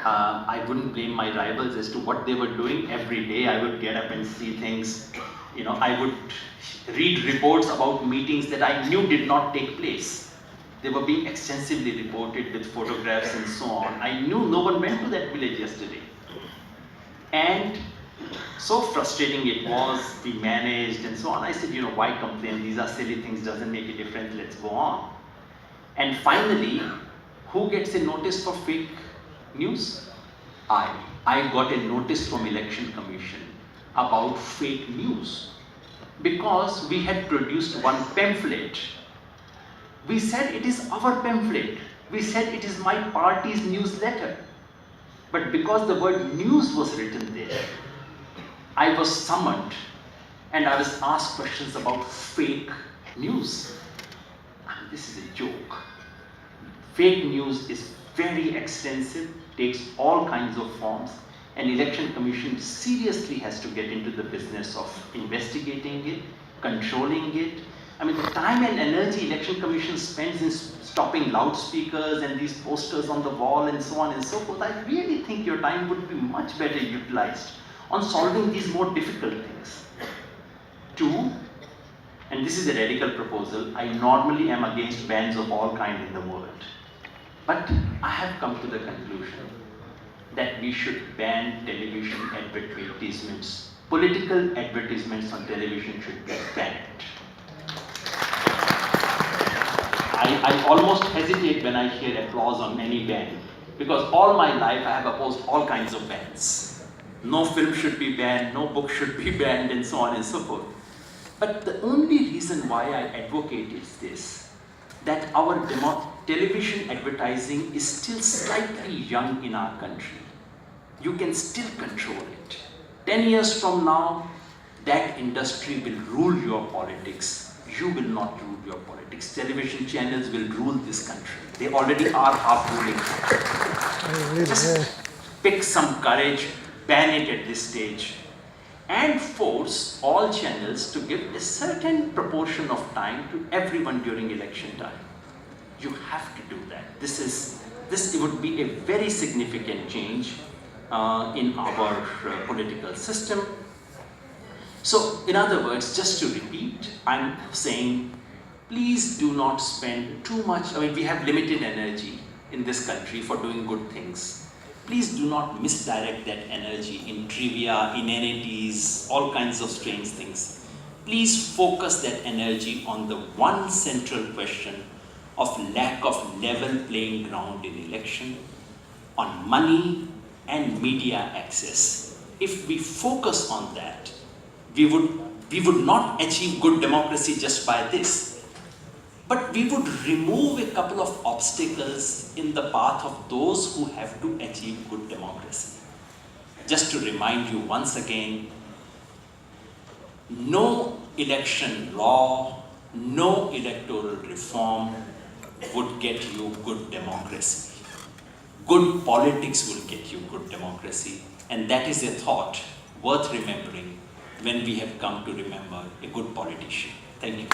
I wouldn't blame my rivals as to what they were doing. Every day I would get up and see things. I would read reports about meetings that I knew did not take place. They were being extensively reported with photographs and so on. I knew no one went to that village yesterday. And so frustrating it was, we managed and so on. I said, why complain? These are silly things, doesn't make a difference, let's go on. And finally, who gets a notice for fake news? I got a notice from Election Commission about fake news because we had produced one pamphlet. We said it is our pamphlet. We said it is my party's newsletter. But because the word news was written there, I was summoned and I was asked questions about fake news. This is a joke. Fake news is very extensive, takes all kinds of forms, and Election Commission seriously has to get into the business of investigating it, controlling it. I mean, the time and energy Election Commission spends in stopping loudspeakers and these posters on the wall and so on and so forth, I really think your time would be much better utilized on solving these more difficult things. Two, and this is a radical proposal, I normally am against bans of all kinds in the world. But I have come to the conclusion that we should ban television advertisements. Political advertisements on television should be banned. I almost hesitate when I hear applause on any ban, because all my life I have opposed all kinds of bans. No film should be banned, no book should be banned, and so on and so forth. But the only reason why I advocate is this, that our television advertising is still slightly young in our country. You can still control it. 10 years from now, that industry will rule your politics. You will not rule your politics. Television channels will rule this country. They already are half ruling. Just pick some courage, ban it at this stage, and force all channels to give a certain proportion of time to everyone during election time. You have to do that. This would be a very significant change in our political system. So, in other words, just to repeat, I'm saying, please do not spend too much. I mean, we have limited energy in this country for doing good things. Please do not misdirect that energy in trivia, inanities, all kinds of strange things. Please focus that energy on the one central question of lack of level playing ground in election, on money and media access. If we focus on that, we would not achieve good democracy just by this, but we would remove a couple of obstacles in the path of those who have to achieve good democracy. Just to remind you once again, no election law, no electoral reform would get you good democracy. Good politics will get you good democracy, and that is a thought worth remembering when we have come to remember a good politician. Thank you.